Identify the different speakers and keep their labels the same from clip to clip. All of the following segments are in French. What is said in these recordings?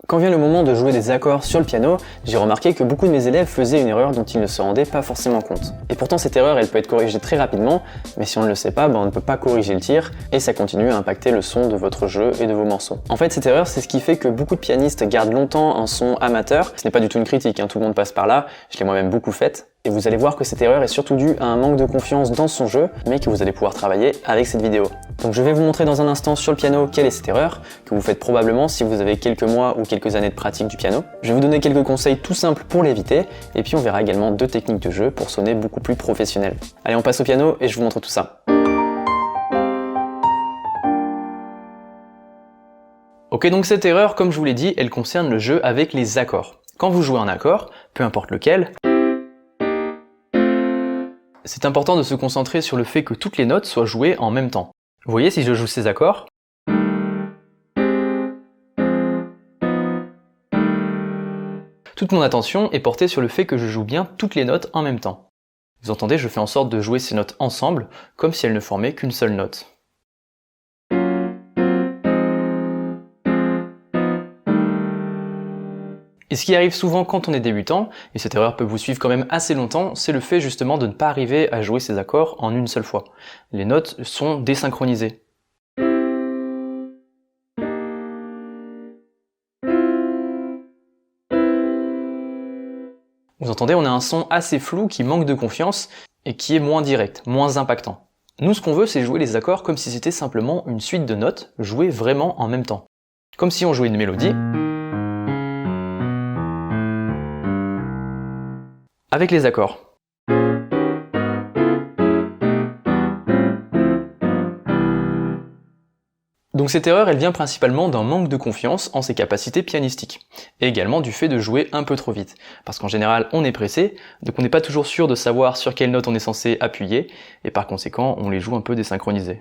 Speaker 1: Quand vient le moment de jouer des accords sur le piano, j'ai remarqué que beaucoup de mes élèves faisaient une erreur dont ils ne se rendaient pas forcément compte. Et pourtant cette erreur elle peut être corrigée très rapidement, mais si on ne le sait pas, on ne peut pas corriger le tir et ça continue à impacter le son de votre jeu et de vos morceaux. En fait cette erreur c'est ce qui fait que beaucoup de pianistes gardent longtemps un son amateur. Ce n'est pas du tout une critique, tout le monde passe par là, je l'ai moi-même beaucoup faite. Et vous allez voir que cette erreur est surtout due à un manque de confiance dans son jeu, mais que vous allez pouvoir travailler avec cette vidéo. Donc je vais vous montrer dans un instant sur le piano quelle est cette erreur, que vous faites probablement si vous avez quelques mois ou quelques années de pratique du piano. Je vais vous donner quelques conseils tout simples pour l'éviter, et puis on verra également 2 techniques de jeu pour sonner beaucoup plus professionnel. Allez, on passe au piano et je vous montre tout ça. Ok, donc cette erreur, comme je vous l'ai dit, elle concerne le jeu avec les accords. Quand vous jouez un accord, peu importe lequel, c'est important de se concentrer sur le fait que toutes les notes soient jouées en même temps. Vous voyez, si je joue ces accords, toute mon attention est portée sur le fait que je joue bien toutes les notes en même temps. Vous entendez, je fais en sorte de jouer ces notes ensemble, comme si elles ne formaient qu'une seule note. Et ce qui arrive souvent quand on est débutant, et cette erreur peut vous suivre quand même assez longtemps, c'est le fait justement de ne pas arriver à jouer ces accords en une seule fois. Les notes sont désynchronisées. Vous entendez, on a un son assez flou qui manque de confiance et qui est moins direct, moins impactant. Nous, ce qu'on veut, c'est jouer les accords comme si c'était simplement une suite de notes jouées vraiment en même temps. Comme si on jouait une mélodie avec les accords. Donc cette erreur, elle vient principalement d'un manque de confiance en ses capacités pianistiques, et également du fait de jouer un peu trop vite, parce qu'en général on est pressé, donc on n'est pas toujours sûr de savoir sur quelle note on est censé appuyer, et par conséquent on les joue un peu désynchronisés.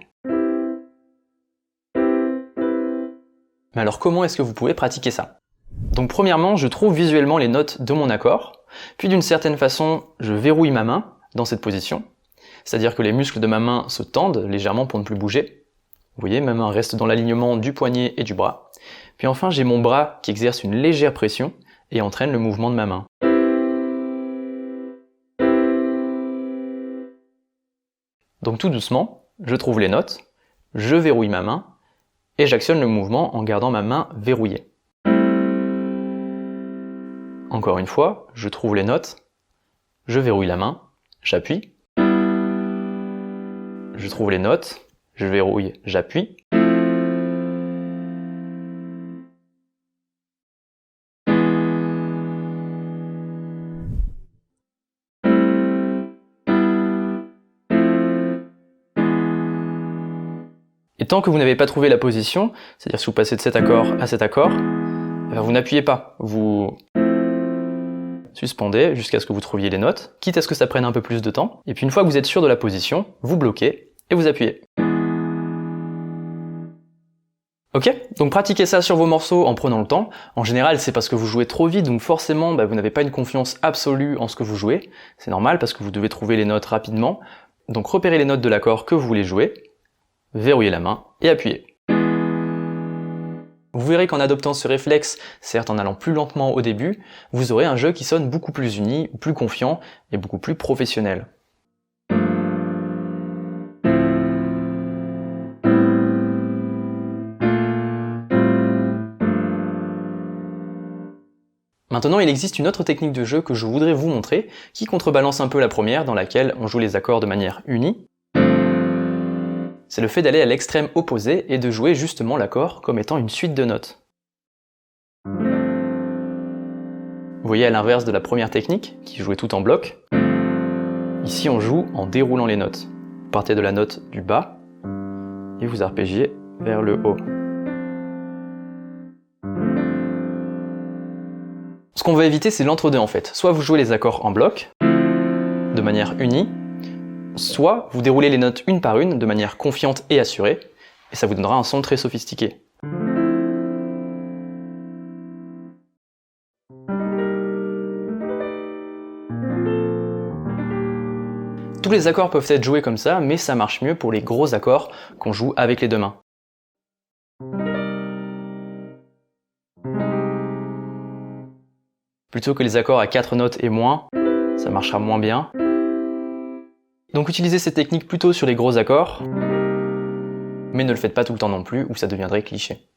Speaker 1: Mais alors comment est-ce que vous pouvez pratiquer ça? Donc premièrement, je trouve visuellement les notes de mon accord, puis d'une certaine façon, je verrouille ma main dans cette position, c'est-à-dire que les muscles de ma main se tendent légèrement pour ne plus bouger. Vous voyez, ma main reste dans l'alignement du poignet et du bras. Puis enfin, j'ai mon bras qui exerce une légère pression et entraîne le mouvement de ma main. Donc tout doucement, je trouve les notes, je verrouille ma main et j'actionne le mouvement en gardant ma main verrouillée. Encore une fois, je trouve les notes, je verrouille la main, j'appuie. Je trouve les notes, je verrouille, j'appuie. Et tant que vous n'avez pas trouvé la position, c'est-à-dire si vous passez de cet accord à cet accord, vous n'appuyez pas, vous suspendez jusqu'à ce que vous trouviez les notes, quitte à ce que ça prenne un peu plus de temps. Et puis une fois que vous êtes sûr de la position, vous bloquez et vous appuyez. Ok, donc pratiquez ça sur vos morceaux en prenant le temps. En général, c'est parce que vous jouez trop vite, donc forcément, vous n'avez pas une confiance absolue en ce que vous jouez. C'est normal parce que vous devez trouver les notes rapidement. Donc repérez les notes de l'accord que vous voulez jouer, verrouillez la main et appuyez. Vous verrez qu'en adoptant ce réflexe, certes en allant plus lentement au début, vous aurez un jeu qui sonne beaucoup plus uni, plus confiant et beaucoup plus professionnel. Maintenant, il existe une autre technique de jeu que je voudrais vous montrer, qui contrebalance un peu la première, dans laquelle on joue les accords de manière unie. C'est le fait d'aller à l'extrême opposé et de jouer justement l'accord comme étant une suite de notes. Vous voyez à l'inverse de la première technique, qui jouait tout en bloc, ici on joue en déroulant les notes. Vous partez de la note du bas et vous arpégiez vers le haut. Ce qu'on veut éviter, c'est l'entre-deux en fait. Soit vous jouez les accords en bloc, de manière unie, soit vous déroulez les notes une par une de manière confiante et assurée, et ça vous donnera un son très sophistiqué. Tous les accords peuvent être joués comme ça, mais ça marche mieux pour les gros accords qu'on joue avec les deux mains.
Speaker 2: plutôt que les accords à 4 notes et moins, ça marchera moins bien. Donc utilisez ces techniques plutôt sur les gros accords, mais ne le faites pas tout le temps non plus ou ça deviendrait cliché.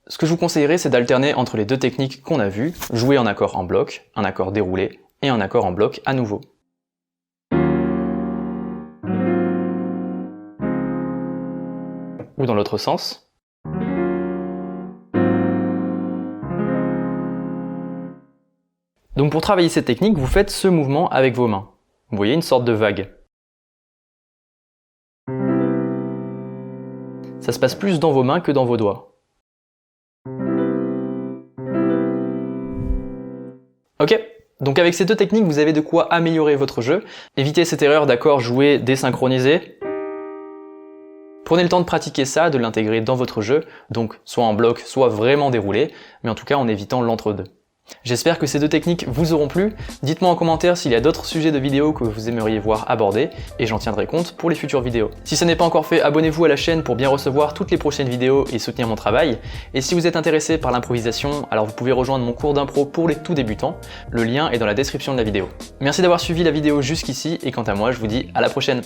Speaker 2: Ce que je vous conseillerais, c'est d'alterner entre les deux techniques qu'on a vues, jouer un accord en bloc, un accord déroulé, et un accord en bloc à nouveau. Ou dans l'autre sens. Donc pour travailler cette technique, vous faites ce mouvement avec vos mains. Vous voyez, une sorte de vague. Ça se passe plus dans vos mains que dans vos doigts. Ok, donc avec ces deux techniques, vous avez de quoi améliorer votre jeu. Évitez cette erreur d'accords joués désynchronisés. Prenez le temps de pratiquer ça, de l'intégrer dans votre jeu, donc soit en bloc, soit vraiment déroulé, mais en tout cas en évitant l'entre-deux. J'espère que ces deux techniques vous auront plu. Dites-moi en commentaire s'il y a d'autres sujets de vidéos que vous aimeriez voir abordés, et j'en tiendrai compte pour les futures vidéos. Si ce n'est pas encore fait, abonnez-vous à la chaîne pour bien recevoir toutes les prochaines vidéos et soutenir mon travail. Et si vous êtes intéressé par l'improvisation, alors vous pouvez rejoindre mon cours d'impro pour les tout débutants. Le lien est dans la description de la vidéo. Merci d'avoir suivi la vidéo jusqu'ici, et quant à moi, je vous dis à la prochaine.